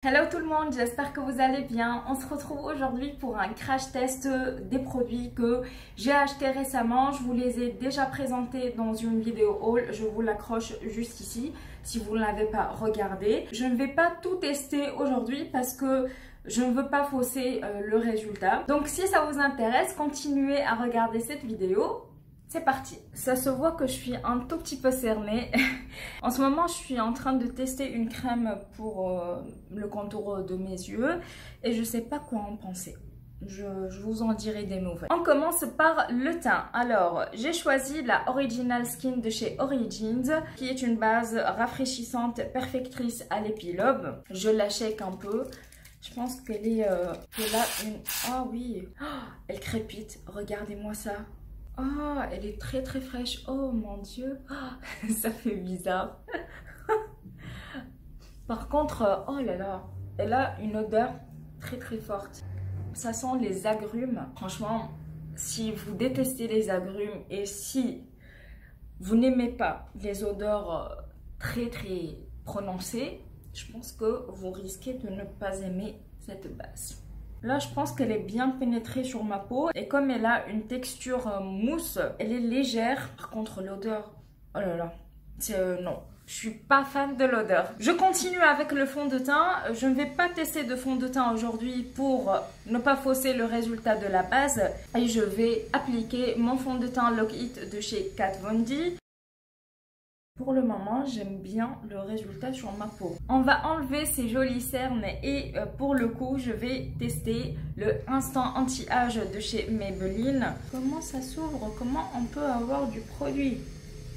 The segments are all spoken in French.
Hello tout le monde, j'espère que vous allez bien. On se retrouve aujourd'hui pour un crash test des produits que j'ai achetés récemment. Je vous les ai déjà présentés dans une vidéo haul. Je vous l'accroche juste ici si vous ne l'avez pas regardé. Je ne vais pas tout tester aujourd'hui parce que je ne veux pas fausser le résultat. Donc si ça vous intéresse, continuez à regarder cette vidéo. C'est parti. Ça se voit que je suis un tout petit peu cernée. En ce moment, je suis en train de tester une crème pour le contour de mes yeux et je sais pas quoi en penser. Je vous en dirai des nouvelles. On commence par le teint. Alors, j'ai choisi la Original Skin de chez Origins, qui est une base rafraîchissante, perfectrice à l'épilobe. Je la shake un peu. Je pense qu'elle est là une... Ah oui, elle crépite. Regardez-moi ça. Oh, elle est très très fraîche. Oh mon dieu, ça fait bizarre. Par contre, oh là là, elle a une odeur très très forte. Ça sent les agrumes. Franchement, si vous détestez les agrumes et si vous n'aimez pas les odeurs très très prononcées, je pense que vous risquez de ne pas aimer cette base. Là, je pense qu'elle est bien pénétrée sur ma peau. Et comme elle a une texture mousse, elle est légère. Par contre, l'odeur... Oh là là. Non. Je suis pas fan de l'odeur. Je continue avec le fond de teint. Je ne vais pas tester de fond de teint aujourd'hui pour ne pas fausser le résultat de la base. Et je vais appliquer mon fond de teint Lock It de chez Kat Von D. Pour le moment, j'aime bien le résultat sur ma peau. On va enlever ces jolies cernes et pour le coup, je vais tester le Instant Anti-Âge de chez Maybelline. Comment ça s'ouvre? Comment on peut avoir du produit?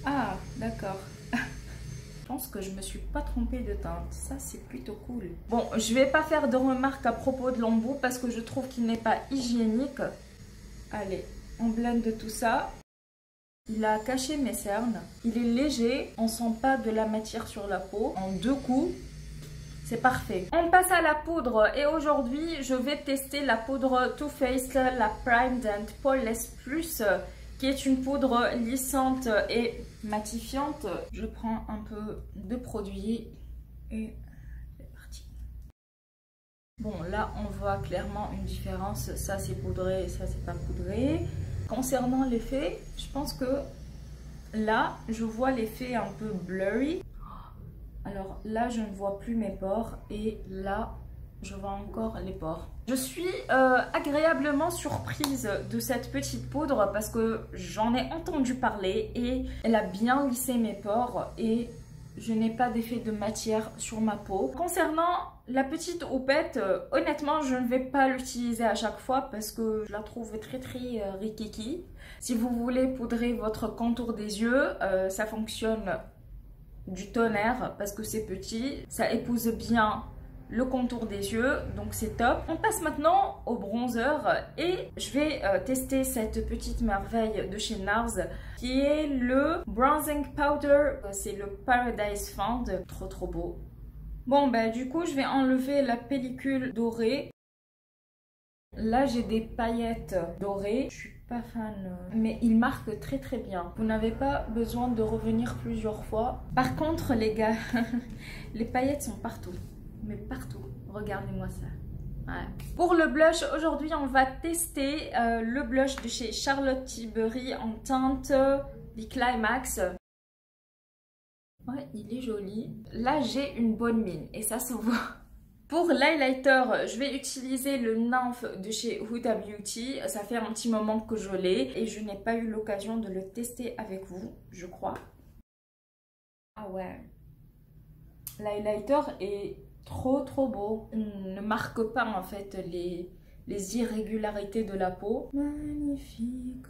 Ah, d'accord. Je pense que je me suis pas trompée de teinte. Ça, c'est plutôt cool. Bon, je vais pas faire de remarques à propos de l'embout parce que je trouve qu'il n'est pas hygiénique. Allez, on blende tout ça. Il a caché mes cernes, il est léger, on sent pas de la matière sur la peau. En deux coups, c'est parfait. On passe à la poudre et aujourd'hui, je vais tester la poudre Too Faced, la Primed and Poreless Plus, qui est une poudre lissante et matifiante. Je prends un peu de produit et c'est parti. Bon, là, on voit clairement une différence. Ça, c'est poudré, ça, c'est pas poudré. Concernant l'effet, je pense que là, je vois l'effet un peu blurry. Alors là, je ne vois plus mes pores et là, je vois encore les pores. Je suis agréablement surprise de cette petite poudre parce que j'en ai entendu parler et elle a bien lissé mes pores et je n'ai pas d'effet de matière sur ma peau. Concernant la petite houppette, honnêtement, je ne vais pas l'utiliser à chaque fois parce que je la trouve très très rikiki. Si vous voulez poudrer votre contour des yeux, ça fonctionne du tonnerre parce que c'est petit. Ça épouse bien le contour des yeux, donc c'est top. On passe maintenant au bronzer et je vais tester cette petite merveille de chez NARS qui est le Bronzing Powder. C'est le Paradise Fund, trop trop beau. Bon bah du coup je vais enlever la pellicule dorée. Là j'ai des paillettes dorées, je suis pas fan mais il marque très très bien. Vous n'avez pas besoin de revenir plusieurs fois. Par contre les gars, les paillettes sont partout. Mais partout, regardez-moi ça. Ouais. Pour le blush, aujourd'hui on va tester le blush de chez Charlotte Tilbury en teinte The Climax. Ouais, il est joli. Là j'ai une bonne mine et ça se voit. Pour l'highlighter, je vais utiliser le Nymph de chez Huda Beauty. Ça fait un petit moment que je l'ai et je n'ai pas eu l'occasion de le tester avec vous, je crois. Ah ouais. L'highlighter est trop beau. On ne marque pas en fait les irrégularités de la peau. Magnifique.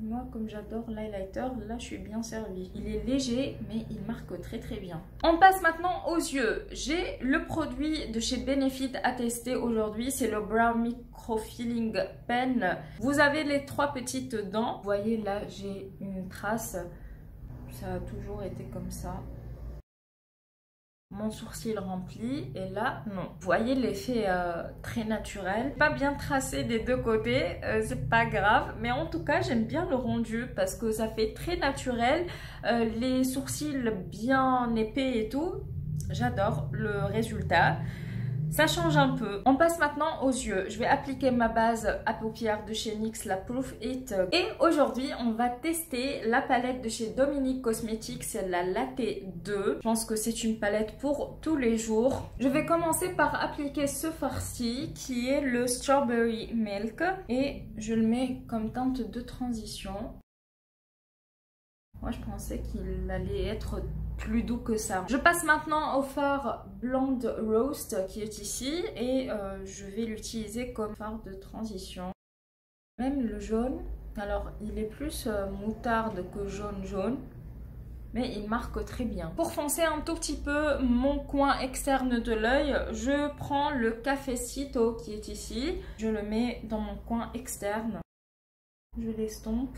Moi comme j'adore l'highlighter, là je suis bien servie. Il est léger mais il marque très très bien. On passe maintenant aux yeux. J'ai le produit de chez Benefit à tester aujourd'hui. C'est le Brow Micro Filling Pen. Vous avez les trois petites dents. Vous voyez là j'ai une trace. Ça a toujours été comme ça. Mon sourcil rempli et là non. Vous voyez l'effet très naturel, pas bien tracé des deux côtés, c'est pas grave, mais en tout cas j'aime bien le rendu parce que ça fait très naturel, les sourcils bien épais et tout. J'adore le résultat. Ça change un peu. On passe maintenant aux yeux. Je vais appliquer ma base à paupières de chez NYX, la Proof It. Et aujourd'hui, on va tester la palette de chez Dominique Cosmetics, c'est la Latte 2. Je pense que c'est une palette pour tous les jours. Je vais commencer par appliquer ce farci qui est le Strawberry Milk. Et je le mets comme teinte de transition. Moi, je pensais qu'il allait être plus doux que ça. Je passe maintenant au fard Blonde Roast qui est ici et je vais l'utiliser comme fard de transition. Même le jaune, alors il est plus moutarde que jaune, mais il marque très bien. Pour foncer un tout petit peu mon coin externe de l'œil, je prends le Cafecito qui est ici. Je le mets dans mon coin externe. Je l'estompe.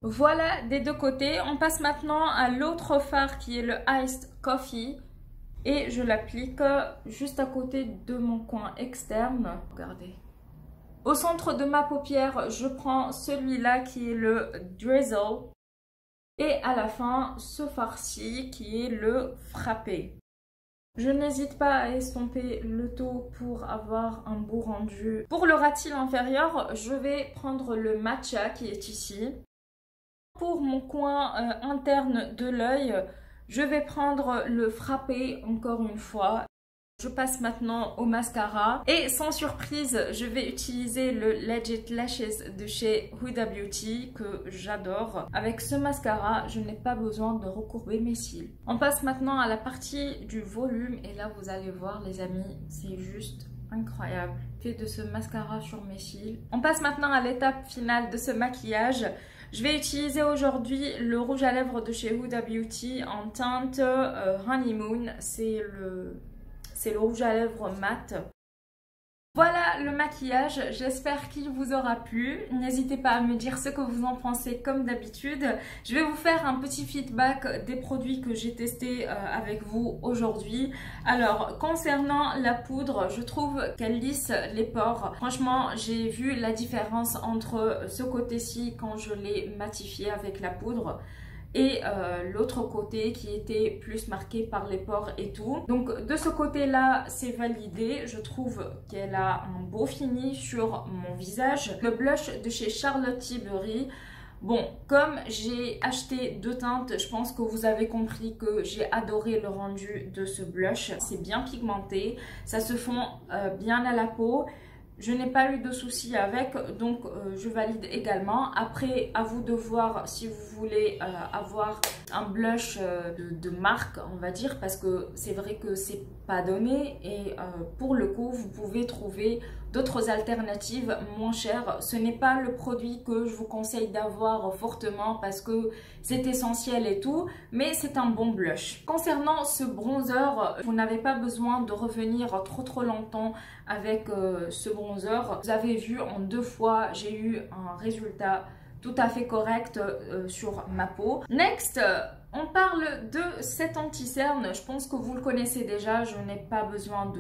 Voilà des deux côtés. On passe maintenant à l'autre fard qui est le Iced Coffee. Et je l'applique juste à côté de mon coin externe. Regardez. Au centre de ma paupière, je prends celui-là qui est le Drizzle. Et à la fin, ce farci qui est le Frappé. Je n'hésite pas à estomper le tout pour avoir un beau rendu. Pour le ras-cils inférieur, je vais prendre le Matcha qui est ici. Pour mon coin interne de l'œil, je vais prendre le Frappé encore une fois. Je passe maintenant au mascara et sans surprise, je vais utiliser le Legit Lashes de chez Huda Beauty que j'adore. Avec ce mascara, je n'ai pas besoin de recourber mes cils. On passe maintenant à la partie du volume et là vous allez voir les amis, c'est juste incroyable. Fait de ce mascara sur mes cils. On passe maintenant à l'étape finale de ce maquillage. Je vais utiliser aujourd'hui le rouge à lèvres de chez Huda Beauty en teinte Honeymoon. C'est le rouge à lèvres mat. Voilà le maquillage, j'espère qu'il vous aura plu. N'hésitez pas à me dire ce que vous en pensez comme d'habitude. Je vais vous faire un petit feedback des produits que j'ai testés avec vous aujourd'hui. Alors, concernant la poudre, je trouve qu'elle lisse les pores. Franchement, j'ai vu la différence entre ce côté-ci quand je l'ai matifié avec la poudre et l'autre côté qui était plus marqué par les pores et tout. Donc de ce côté là c'est validé, je trouve qu'elle a un beau fini sur mon visage. Le blush de chez Charlotte Tilbury, bon, comme j'ai acheté deux teintes, je pense que vous avez compris que j'ai adoré le rendu de ce blush. C'est bien pigmenté, ça se fond bien à la peau. Je n'ai pas eu de soucis avec, donc je valide également. Après, à vous de voir si vous voulez avoir un blush de marque, on va dire, parce que c'est vrai que c'est pas donné. Et pour le coup, vous pouvez trouver d'autres alternatives moins chères. Ce n'est pas le produit que je vous conseille d'avoir fortement parce que c'est essentiel et tout, mais c'est un bon blush. Concernant ce bronzer, vous n'avez pas besoin de revenir trop longtemps avec ce bronzer. Vous avez vu, en 2 fois, j'ai eu un résultat tout à fait correct sur ma peau. Next, on parle de cet anti-cerne. Je pense que vous le connaissez déjà, je n'ai pas besoin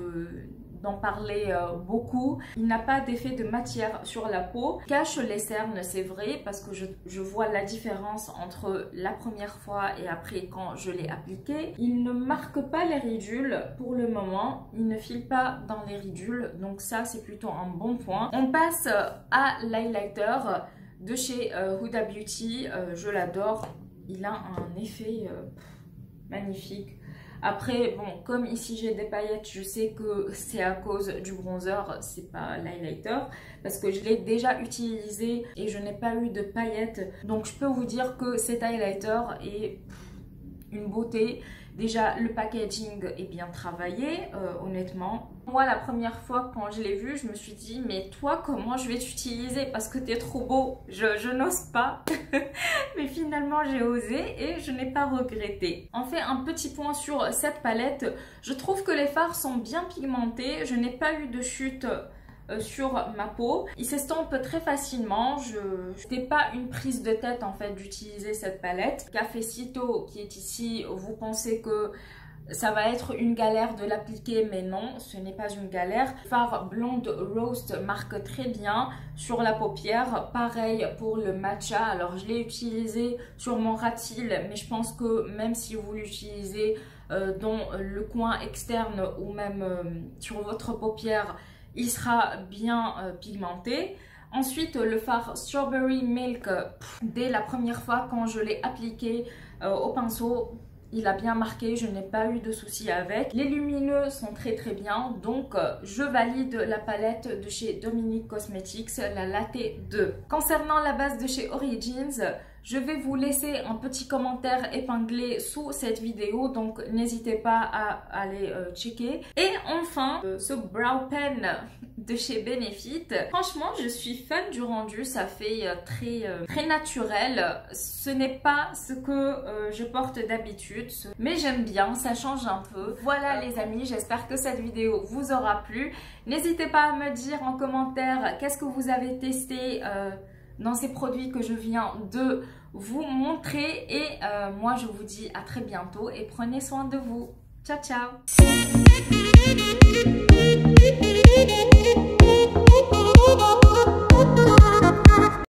d'en parler beaucoup. Il n'a pas d'effet de matière sur la peau. Il cache les cernes, c'est vrai, parce que je vois la différence entre la première fois et après quand je l'ai appliqué. Il ne marque pas les ridules pour le moment. Il ne file pas dans les ridules, donc ça c'est plutôt un bon point. On passe à l'highlighter de chez Huda Beauty. Je l'adore. Il a un effet magnifique. Après, bon, comme ici j'ai des paillettes, je sais que c'est à cause du bronzer, c'est pas l'highlighter, parce que je l'ai déjà utilisé et je n'ai pas eu de paillettes. Donc je peux vous dire que cet highlighter est une beauté. Déjà, le packaging est bien travaillé, honnêtement. Moi, la première fois quand je l'ai vu, je me suis dit, mais toi, comment je vais t'utiliser? Parce que t'es trop beau. Je n'ose pas. Mais finalement, j'ai osé et je n'ai pas regretté. On fait un petit point sur cette palette. Je trouve que les fards sont bien pigmentés. Je n'ai pas eu de chute sur ma peau. Il s'estompe très facilement. C'était pas une prise de tête en fait d'utiliser cette palette. Cafecito qui est ici, vous pensez que ça va être une galère de l'appliquer, mais non, ce n'est pas une galère. Fard Blonde Roast marque très bien sur la paupière. Pareil pour le matcha. Alors je l'ai utilisé sur mon ras-cils, mais je pense que même si vous l'utilisez dans le coin externe ou même sur votre paupière, il sera bien pigmenté. Ensuite, le fard Strawberry Milk, dès la première fois quand je l'ai appliqué au pinceau, il a bien marqué, je n'ai pas eu de soucis avec. Les lumineux sont très bien, donc je valide la palette de chez Dominique Cosmetics, la Latte 2. Concernant la base de chez Origins, je vais vous laisser un petit commentaire épinglé sous cette vidéo, donc n'hésitez pas à aller checker. Et enfin, ce Brow Pen de chez Benefit. Franchement, je suis fan du rendu, ça fait très naturel. Ce n'est pas ce que je porte d'habitude, mais j'aime bien, ça change un peu. Voilà les amis, j'espère que cette vidéo vous aura plu. N'hésitez pas à me dire en commentaire qu'est-ce que vous avez testé dans ces produits que je viens de vous montrer. Et moi, je vous dis à très bientôt et prenez soin de vous. Ciao, ciao!